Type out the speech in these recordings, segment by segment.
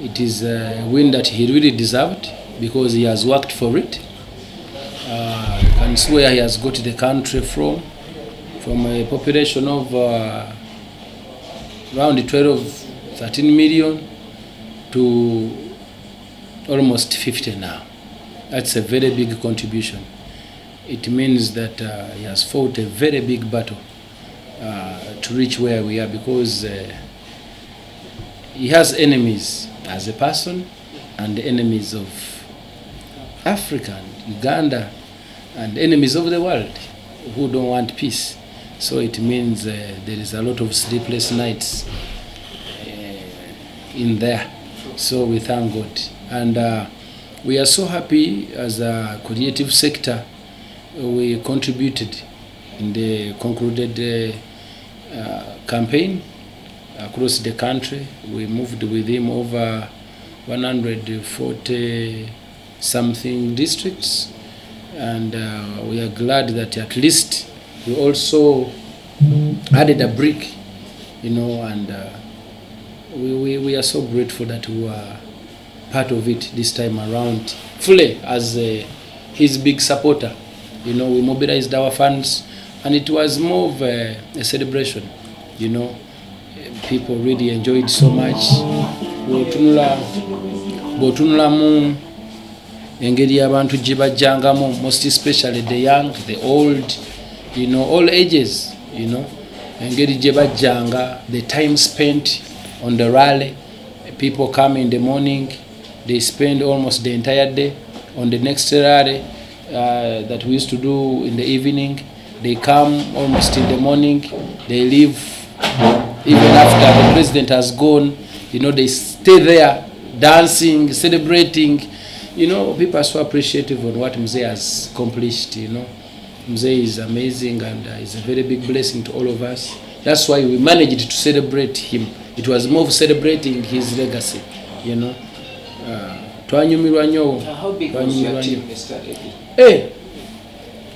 It is a win that he really deserved because he has worked for it. You can see where he has got the country from a population of around 13 million to almost 50 now. That's a very big contribution. It means that he has fought a very big battle to reach where we are, because he has enemies as a person and enemies of Africa and Uganda and enemies of the world who don't want peace. So it means there is a lot of sleepless nights in there. So we thank God. And we are so happy as a creative sector. We contributed in the concluded campaign across the country. We moved with him over 140 something districts, and we are glad that at least we also added a brick, and we are so grateful that we were part of it this time around fully as his big supporter. We mobilized our funds, and it was more of a celebration. People really enjoyed so much. Botunulamu engeri abantu jibajjangamu, most especially the young, the old, all ages, engeri jibajjanga, the time spent on the rally. People come in the morning, they spend almost the entire day on the next rally that we used to do in the evening. They come almost in the morning, they leave even after the president has gone. They stay there dancing, celebrating. People are so appreciative of what Mzee has accomplished. Mzee is amazing, and is a very big blessing to all of us. That's why we managed to celebrate him. It was more of celebrating his legacy. How big was your team, Mr. Eddy?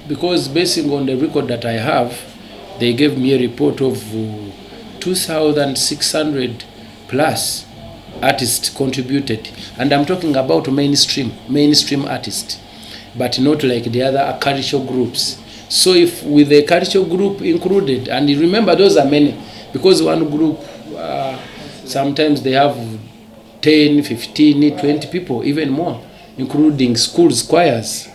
Because basing on the record that I have, they gave me a report of 2,600 plus artists contributed, and I'm talking about mainstream artists, but not like the other cultural groups. So if with the cultural group included, and remember those are many, because one group sometimes they have 10, 15, 20 people, even more, including schools, choirs,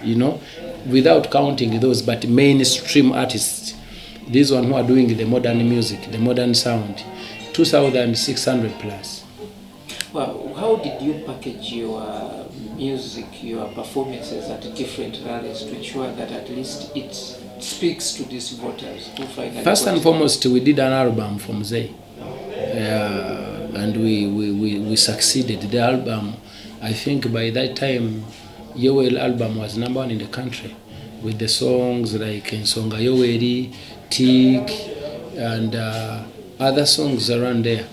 without counting those, but mainstream artists, these one who are doing the modern music, the modern sound, 2,600 plus. Well, how did you package your music, your performances at different rallies to ensure that at least it speaks to these voters who finally... First and foremost, we did an album from Zay, and we succeeded. The album, I think by that time, Yoweri album was #1 in the country, with the songs like Ensonga Yoweri, Tig, and other songs around there,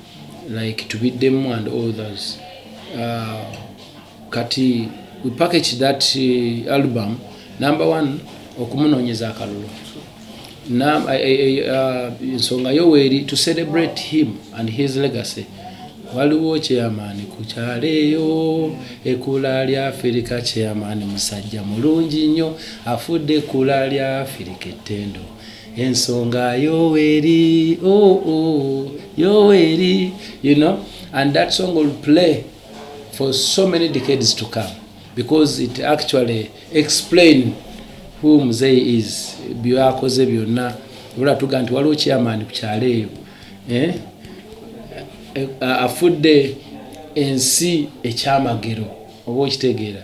like To Beat Them and others. Kati, we packaged that album, #1, Okumunonyeza Akalulu. Ensonga Yoweri, to celebrate him and his legacy. Waliwo chairman kuchaleyo ekula lya Afrika, chairman musajja mulungi nnyo afudde kula lya Afrika ettendo. Ensonga Yoweri, Yoweri, and that song will play for so many decades to come, because it actually explains who Mzee is. Byakoze byonna bula tuga nti waliwo chairman kuchaleyo afudde ensi ekyamagero, oba okitegeera,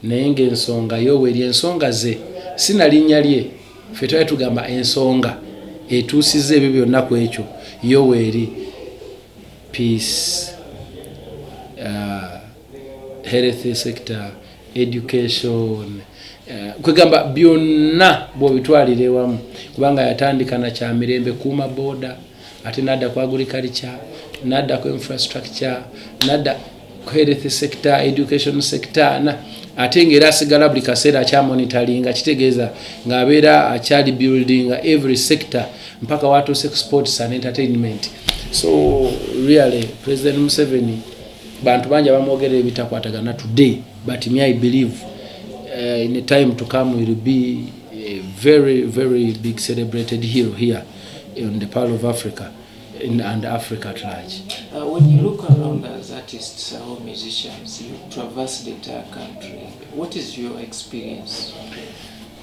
naye ng'ensonga Yoweri, ensonga ze sinalinnya lye, ffe twali tugamba ensonga etuusiza ebyo byonna ku ekyo. Yoweri, peace, health sector, education, kwegamba byonna bw'obitwalira ewamu, kubanga yatandika na Kyamirembe kuuma boda, ate nadda ku agriculture, nadda ku infrastructure, nadda ku health sector, education sector, ate ng'era asigala buli kaseera akyamonitoringa, kitegeeza ng'abeera akyali building every sector mpaka watuuse ku sports and entertainment. So really President Museveni bantu banja bamwogerera ebitakwatagana today, but me I believe in a time to come will be a very, very big celebrated hero here in the Pearl of Africa and Africa at large. When you look around as artists or musicians, you traverse the entire country. What is your experience?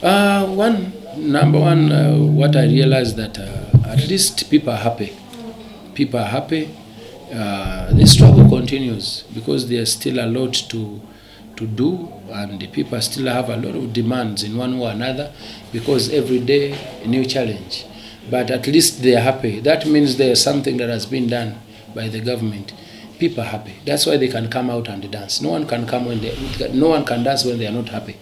Number one, what I realized that at least people are happy. People are happy. The struggle continues because there's still a lot to do, and the people still have a lot of demands in one way or another, because every day a new challenge. But at least they are happy. That means there's something that has been done by the government. People are happy. That's why they can come out and dance. No one can dance when they are not happy.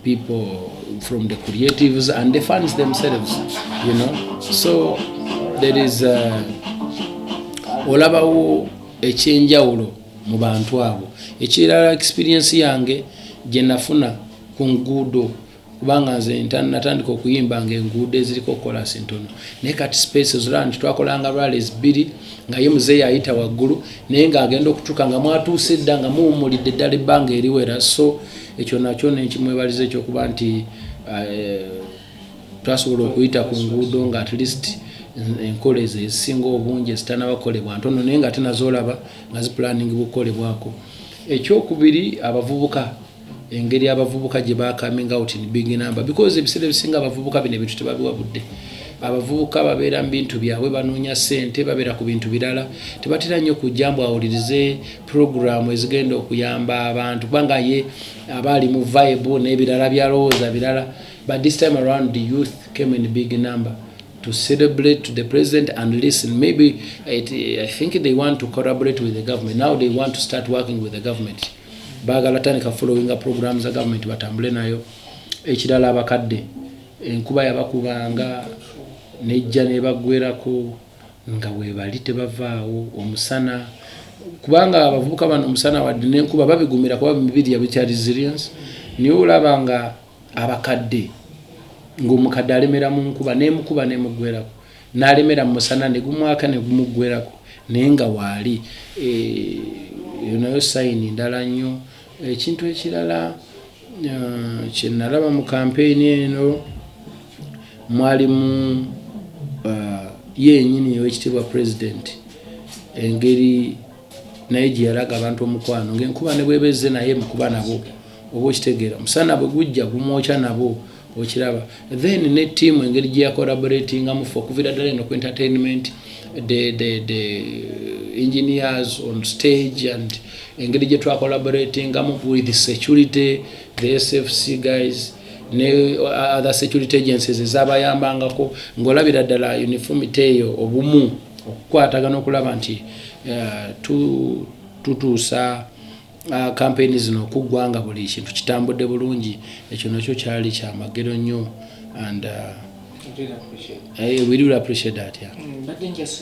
People from the creatives and the fans themselves, you know. So there is olabawo ekyenjawulo mu bantu abo. Ekirala experience yange gye nafuna ku nguudo, kubanga nze natandika okuyimba ng'enguudo eziriko chorus ntono. Naye kati spaces land twakolanga rallies 2 nga ye muzeeyi ayita waggulu naye ng'agenda okutuuka nga mwatuuse dda nga muwummulidde ddala ebbanga eriwera. So ekyo nakyo nekimwebaliza ekyokuba nti twasobola okuyita ku nguudo nga at least enkola ezo ezisinga obungi ezitanabakolebwa ntono naye nga tenazoolaba nga zipulaningi bukolebwako. Ekyokubiri, abavubuka, engeri abavubuka gye ba coming out in big number, because ebiseera ebisinga abavubuka bino ebintu tebabiwabudde. Abavubuka babeera mu bintu byabwe, banoonya ssente, babeera ku bintu birala, tebatera nnyo kujja mbu awulirize programu ezigenda okuyamba abantu kubanga ye abaali mu vibe n'ebirala byalowooza birala. But this time around the youth came in big number to celebrate to the president and listen. Maybe I think they want to collaborate with the government. Now they want to start working with the government. Bagala tandika following up programs za government batambule nayo. Ekirala abakadde, enkuba yabakubanga nejja nebagwerako nga webali tebavaawo, omusana kubanga abavubuka bano omusana wadde n'enkuba babigumira kuba mibiri ya bitya resilience. Niwe olaba nga abakadde ng'omukadde alemera mu nkuba n'emukuba n'emugwerako, n'alemera mu musana ne gumwaka ne gumugwerako naye nga waali. Eyo nayo sayini ndala nnyo. Ekintu ekirala kye nalaba mu kampeyini eno mwalimu yennyini owekitiibwa president, engeri naye gye yalaga abantu omukwano ng'enkuba ne bwebezze naye mukuba nabo oba okitegeera, musana bwe gujja gumwokya nabo okiraba. Then ne team engeri gye yacollaboratingamu for okuviira ddala eno ku entertainment, the engineers on stage, and engeri gye twacollaboratingamu with the security, the SFC guys ne other security agencies ezabayambangako, ng'olabira ddala uniformity eyo, obumu, okukwatagana okulaba nti tutuusa campaign zino okuggwanga buli kintu kitambudde bulungi. Ekyo nakyo kyali kyamagero nnyo, and we really appreciate that. But then just